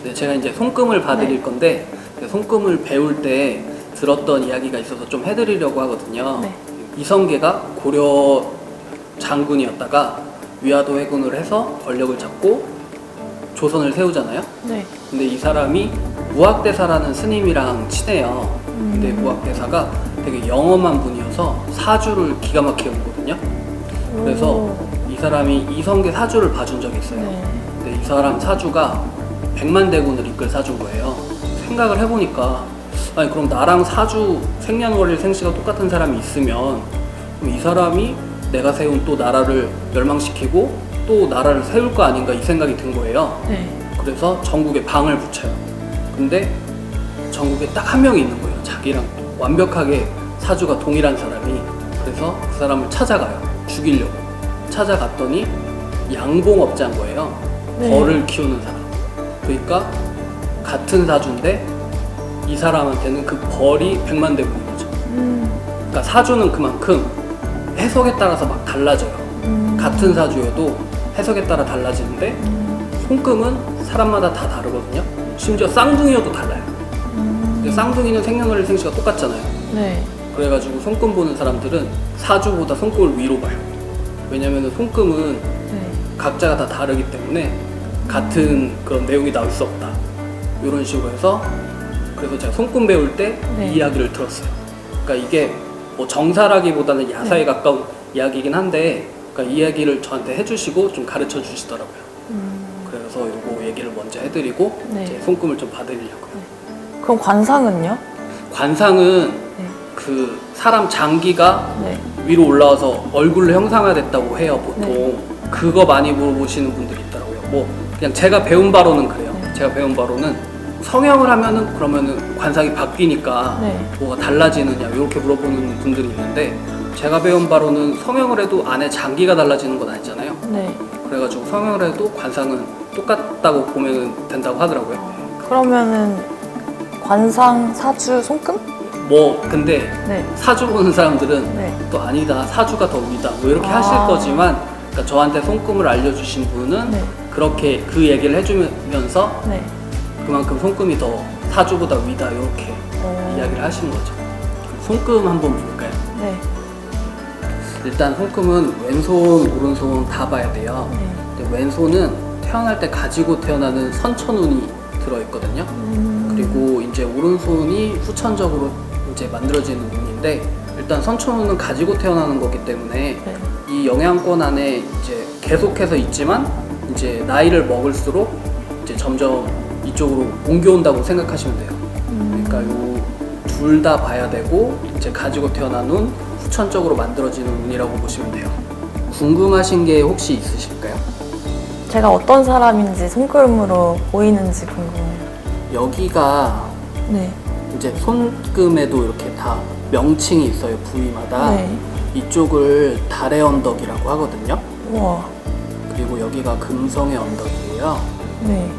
네, 제가 이제 손금을 봐드릴 건데 손금을 배울 때 들었던 이야기가 있어서 좀 해드리려고 하거든요. 네. 이성계가 고려 장군이었다가 위화도 해군을 해서 권력을 잡고 조선을 세우잖아요. 네. 근데 이 사람이 무학대사라는 스님이랑 친해요. 근데 무학대사가 되게 영험한 분이어서 사주를 기가 막히게 보거든요. 그래서 이 사람이 이성계 사주를 봐준 적이 있어요. 네. 근데 이 사람 사주가 백만대군을 이끌 사주인 거예요. 생각을 해보니까 아니 그럼 나랑 사주 생년월일 생시가 똑같은 사람이 있으면 그럼 이 사람이 내가 세운 또 나라를 멸망시키고 또 나라를 세울 거 아닌가 이 생각이 든 거예요. 네. 그래서 전국에 방을 붙여요. 근데 전국에 딱 한 명이 있는 거예요. 자기랑 완벽하게 사주가 동일한 사람이. 그래서 그 사람을 찾아가요. 죽이려고. 찾아갔더니 양봉업자인 거예요. 네. 벌을 키우는 사람. 그러니까 같은 사주인데 이 사람한테는 그 벌이 백만대군인 거죠. 그러니까 사주는 그만큼 해석에 따라서 막 달라져요. 같은 사주여도 해석에 따라 달라지는데 손금은 사람마다 다 다르거든요. 심지어 쌍둥이여도 달라요. 근데 쌍둥이는 생년월일 생시가 똑같잖아요. 네. 그래가지고 손금 보는 사람들은 사주보다 손금을 위로 봐요. 왜냐면 손금은 네. 각자가 다 다르기 때문에 같은 그런 내용이 나올 수 없다. 이런 식으로 해서 그래서 제가 손금 배울 때 이 이야기를 들었어요. 그러니까 이게 뭐 정사라기보다는 야사에 가까운 이야기이긴 한데 그러니까 이 이야기를 저한테 해주시고 좀 가르쳐 주시더라고요. 그래서 요거 얘기를 먼저 해드리고 이제 손금을 좀 봐드리려고요. 그럼 관상은요? 관상은 네. 그 사람 장기가 네. 위로 올라와서 얼굴로 형상화됐다고 해요 보통. 그거 많이 물어보시는 분들이 있더라고요. 뭐 그냥 제가 배운 바로는 그래요. 제가 배운 바로는 성형을 하면은 그러면은 관상이 바뀌니까 뭐가 달라지느냐 이렇게 물어보는 분들이 있는데 제가 배운 바로는 성형을 해도 안에 장기가 달라지는 건 아니잖아요. 네. 그래가지고 성형을 해도 관상은 똑같다고 보면 된다고 하더라고요. 그러면은 관상, 사주, 손금? 뭐 근데 네. 사주 보는 사람들은 네. 또 아니다 사주가 더 위다 뭐 이렇게 하실 거지만 그러니까 저한테 손금을 알려주신 분은 네. 그렇게 그 얘기를 해주면서 네. 그만큼 손금이 더 사주보다 위다 이렇게 이야기를 하시는 거죠. 손금 한번 볼까요? 네. 일단 손금은 왼손, 오른손 다 봐야 돼요. 네. 근데 왼손은 태어날 때 가지고 태어나는 선천운이 들어있거든요. 그리고 이제 오른손이 후천적으로 이제 만들어지는 운인데 일단 선천운은 가지고 태어나는 거기 때문에 네. 이 영양권 안에 이제 계속해서 있지만 이제 나이를 먹을수록 이제 점점 이쪽으로 옮겨온다고 생각하시면 돼요. 그러니까 요 둘 다 봐야 되고 이제 가지고 태어난 운, 후천적으로 만들어지는 운이라고 보시면 돼요. 궁금하신 게 혹시 있으실까요? 제가 어떤 사람인지 손금으로 보이는지 궁금해요. 여기가 네. 이제 손금에도 이렇게 다 명칭이 있어요. 부위마다. 네. 이쪽을 달의 언덕이라고 하거든요. 우와. 그리고 여기가 금성의 언덕이에요. 네.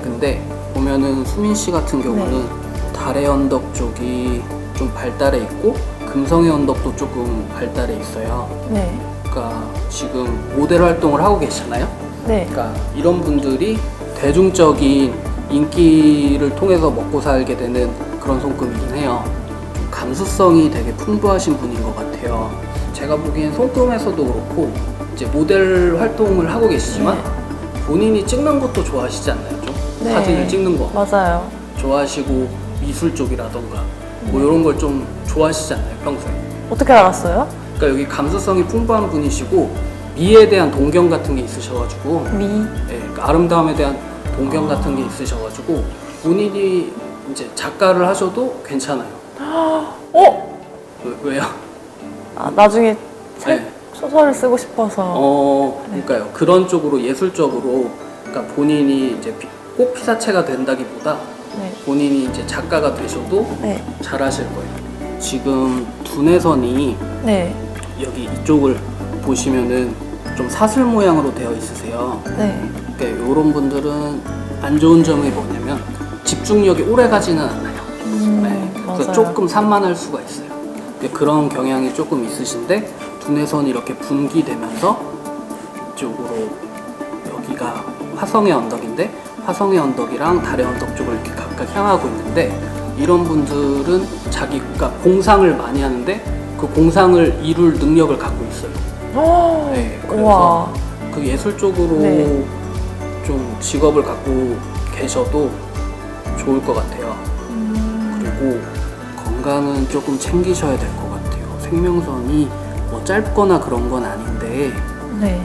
근데 보면은 수민 씨 같은 경우는 달의 언덕 쪽이 좀 발달해 있고 금성의 언덕도 조금 발달해 있어요. 네. 그러니까 지금 모델 활동을 하고 계시잖아요. 네. 그러니까 이런 분들이 대중적인 인기를 통해서 먹고 살게 되는 그런 손금이긴 해요. 좀 감수성이 되게 풍부하신 분인 것 같아요. 제가 보기엔 손금에서도 그렇고 이제 모델 활동을 하고 계시지만 본인이 찍는 것도 좋아하시지 않나요? 좀 네. 사진을 찍는 거 맞아요. 좋아하시고 미술 쪽이라던가 뭐 이런 걸 좀 좋아하시지 않나요? 평소에. 어떻게 알았어요? 그러니까 여기 감수성이 풍부한 분이시고 미에 대한 동경 같은 게 있으셔가지고 미. 예, 그러니까 아름다움에 대한 동경 같은 게 있으셔가지고 본인이 이제 작가를 하셔도 괜찮아요. 어? 왜요? 아, 나중에 책, 네. 소설을 쓰고 싶어서. 그러니까요. 그런 쪽으로 예술적으로 그러니까 본인이 이제 꼭 피사체가 된다기보다 네. 본인이 이제 작가가 되셔도 네. 잘하실 거예요. 지금 두뇌선이 네. 여기 이쪽을 보시면은 좀 사슬 모양으로 되어 있으세요. 네. 그러니까 이런 분들은 안 좋은 점이 뭐냐면 집중력이 오래 가지는 않아요. 네. 그래서 맞아요. 조금 산만할 수가 있어요. 그런 경향이 조금 있으신데 두뇌선이 이렇게 분기되면서 이쪽으로 여기가 화성의 언덕인데 화성의 언덕이랑 달의 언덕 쪽을 이렇게 각각 향하고 있는데, 이런 분들은 자기가 공상을 많이 하는데 그 공상을 이룰 능력을 갖고 있어요. 네, 그래서 우와. 그 예술 쪽으로 네. 좀 직업을 갖고 계셔도 좋을 것 같아요. 그리고 건강은 조금 챙기셔야 될 것 같아요. 생명선이 뭐 짧거나 그런 건 아닌데 네.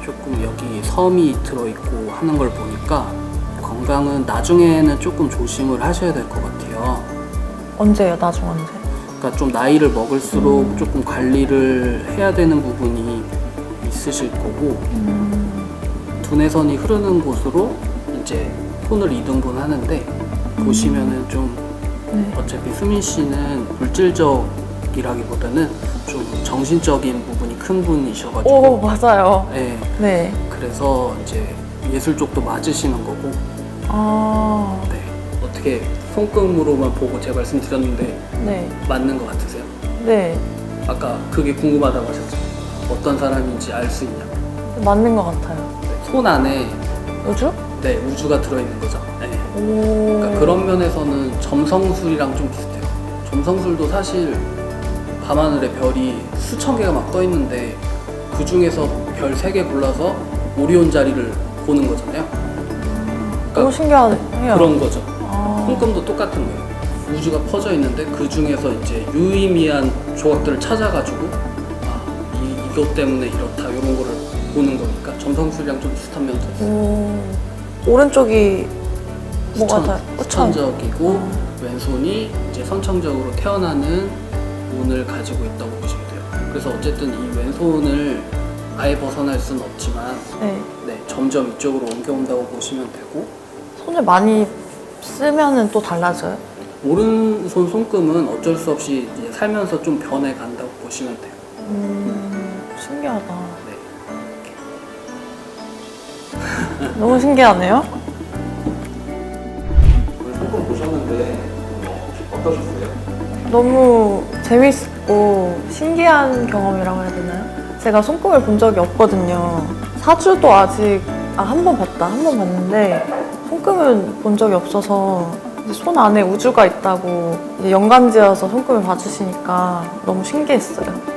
조금 여기 섬이 들어있고 하는 걸 보니까 건강은 나중에는 조금 조심을 하셔야 될 것 같아요. 언제요? 나중 언제? 그러니까 좀 나이를 먹을수록 조금 관리를 해야 되는 부분이 있으실 거고, 두뇌선이 흐르는 곳으로 이제 손을 이등분 하는데, 보시면은 좀 네. 어차피 수민 씨는 물질적이라기보다는 좀 정신적인 부분이 큰 분이셔가지고, 오, 맞아요. 네, 네. 그래서 이제 예술 쪽도 맞으시는 거고, 아, 네, 어떻게 손금으로만 보고 제가 말씀드렸는데 네. 맞는 것 같으세요? 네. 아까 그게 궁금하다고 하셨죠? 어떤 사람인지 알 수 있냐? 맞는 것 같아요. 손 안에 우주? 네, 우주가 들어있는 거죠. 네. 오. 그러니까 그런 면에서는 점성술이랑 좀 비슷해요. 점성술도 사실 밤하늘에 별이 수천 개가 막 떠 있는데 그 중에서 별 3개 골라서 오리온 자리를 보는 거잖아요. 너무 신기하네요. 그런 거죠. 아. 손금도 똑같은 거예요. 우주가 퍼져 있는데 그 중에서 이제 유의미한 조각들을 찾아가지고 이것 때문에 이렇다 이런 거를 보는 거니까 점성술이랑 좀 비슷한 면도 있어요. 오른쪽이 뭐가 다 후천적이고 왼손이 이제 선천적으로 태어나는 운을 가지고 있다고 보시면 돼요. 그래서 어쨌든 이 왼손을 아예 벗어날 수는 없지만 네. 네, 점점 이쪽으로 옮겨온다고 보시면 되고, 손을 많이 쓰면은 또 달라져요? 오른손 손금은 어쩔 수 없이 이제 살면서 좀 변해간다고 보시면 돼요. 신기하다. 네. 너무 신기하네요. 오늘 손금 보셨는데 어떠셨어요? 너무 재밌고 신기한 경험이라고 해야 되나요? 제가 손금을 본 적이 없거든요. 사주도 아직 한 번 봤는데 손금은 본 적이 없어서 이제 손 안에 우주가 있다고 이제 연관지어서 손금을 봐주시니까 너무 신기했어요.